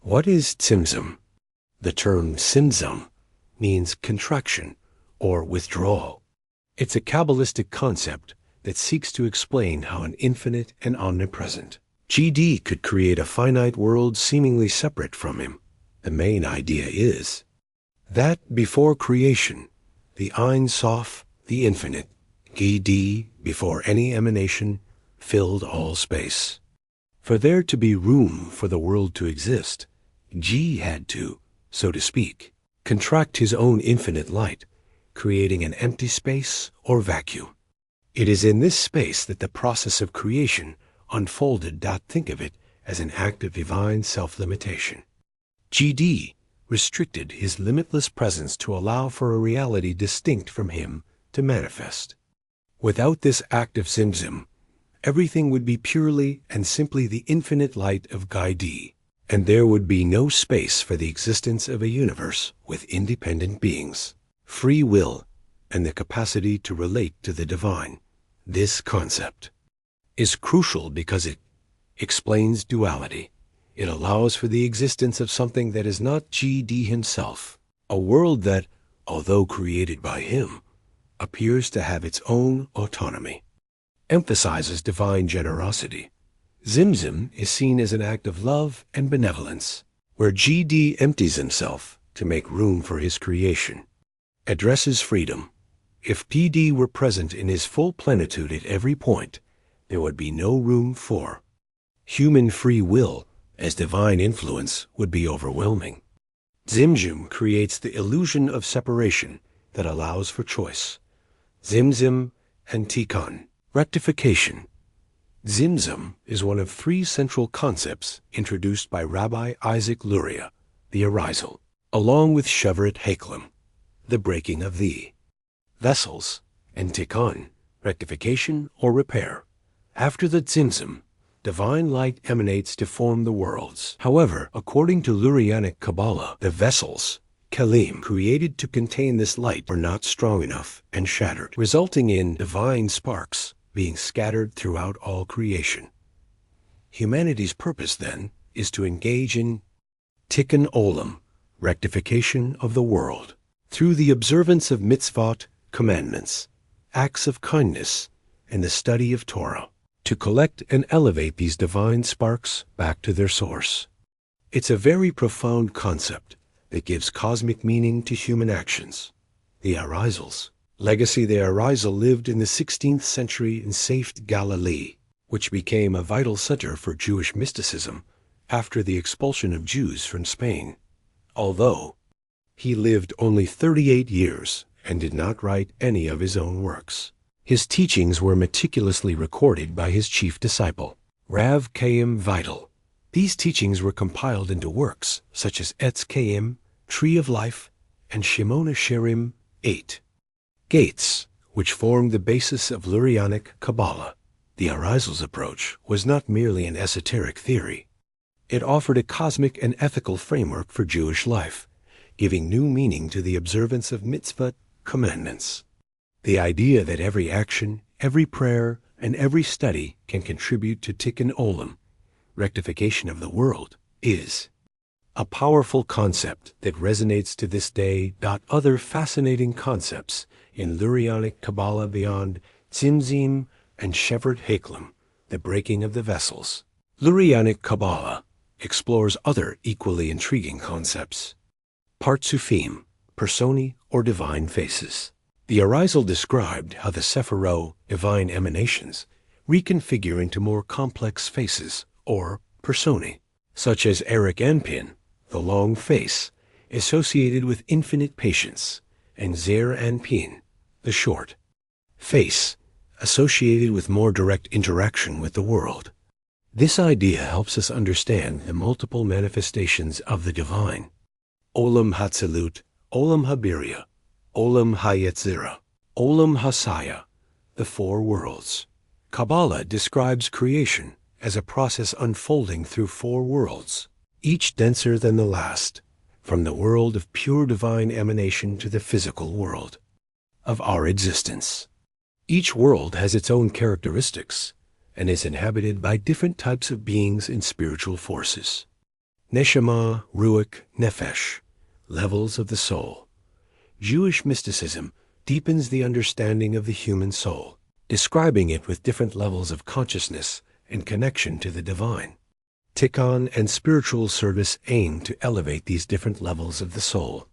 What is Tzimtzum? The term Tzimtzum means contraction or withdrawal. It's a Kabbalistic concept that seeks to explain how an infinite and omnipresent GD could create a finite world seemingly separate from him. The main idea is that before creation, the Ein Sof, the infinite, GD, before any emanation, filled all space. For there to be room for the world to exist, G had to, so to speak, contract his own infinite light, creating an empty space or vacuum. It is in this space that the process of creation unfolded. Think of it as an act of divine self-limitation. GD restricted his limitless presence to allow for a reality distinct from him to manifest. Without this act of Tzimtzum, everything would be purely and simply the infinite light of GD, and there would be no space for the existence of a universe with independent beings, free will, and the capacity to relate to the divine. This concept is crucial because it explains duality. It allows for the existence of something that is not GD himself, a world that, although created by him, appears to have its own autonomy. Emphasizes divine generosity. Tzimtzum is seen as an act of love and benevolence, where GD empties himself to make room for his creation. Addresses freedom. If PD were present in his full plenitude at every point, there would be no room for human free will, as divine influence would be overwhelming. Tzimtzum creates the illusion of separation that allows for choice. Tzimtzum and Tikkun, rectification. Tzimtzum is one of three central concepts introduced by Rabbi Isaac Luria, the arisal, along with Shevirat HaKelim, the breaking of the vessels, and Tikkun, rectification or repair. After the Tzimtzum, divine light emanates to form the worlds. However, according to Lurianic Kabbalah, the vessels, Kelim, created to contain this light were not strong enough and shattered, resulting in divine sparks being scattered throughout all creation. Humanity's purpose, then, is to engage in Tikkun Olam, rectification of the world, through the observance of mitzvot, commandments, acts of kindness, and the study of Torah, to collect and elevate these divine sparks back to their source. It's a very profound concept that gives cosmic meaning to human actions. The arisals. Legacy. The arisal lived in the 16th century in Safed, Galilee, which became a vital center for Jewish mysticism after the expulsion of Jews from Spain. Although he lived only 38 years and did not write any of his own works, his teachings were meticulously recorded by his chief disciple, Rav Chaim Vital. These teachings were compiled into works such as Etz Chaim, Tree of Life, and Shemona Sherim 8. Gates, which formed the basis of Lurianic Kabbalah. The arisal's approach was not merely an esoteric theory. It offered a cosmic and ethical framework for Jewish life, giving new meaning to the observance of mitzvot, commandments. The idea that every action, every prayer, and every study can contribute to Tikkun Olam, rectification of the world, is a powerful concept that resonates to this day. Other fascinating concepts in Lurianic Kabbalah beyond Tzimtzum and Shevirat HaKelim, the breaking of the vessels. Lurianic Kabbalah explores other equally intriguing concepts. Partsufim, personae or divine faces. The arisal described how the Sephirot, divine emanations, reconfigure into more complex faces, or personae, such as Eric Anpin, the long face, associated with infinite patience, and Zer Anpin, the short face, associated with more direct interaction with the world. This idea helps us understand the multiple manifestations of the divine. Olam Hatzilut, Olam Habiria, Olam HaYetzira, Olam Hasaya, the four worlds. Kabbalah describes creation as a process unfolding through four worlds, each denser than the last, from the world of pure divine emanation to the physical world of our existence. Each world has its own characteristics and is inhabited by different types of beings and spiritual forces. Neshama, Ruach, Nefesh, levels of the soul. Jewish mysticism deepens the understanding of the human soul, describing it with different levels of consciousness and connection to the divine. Tikkun and spiritual service aim to elevate these different levels of the soul.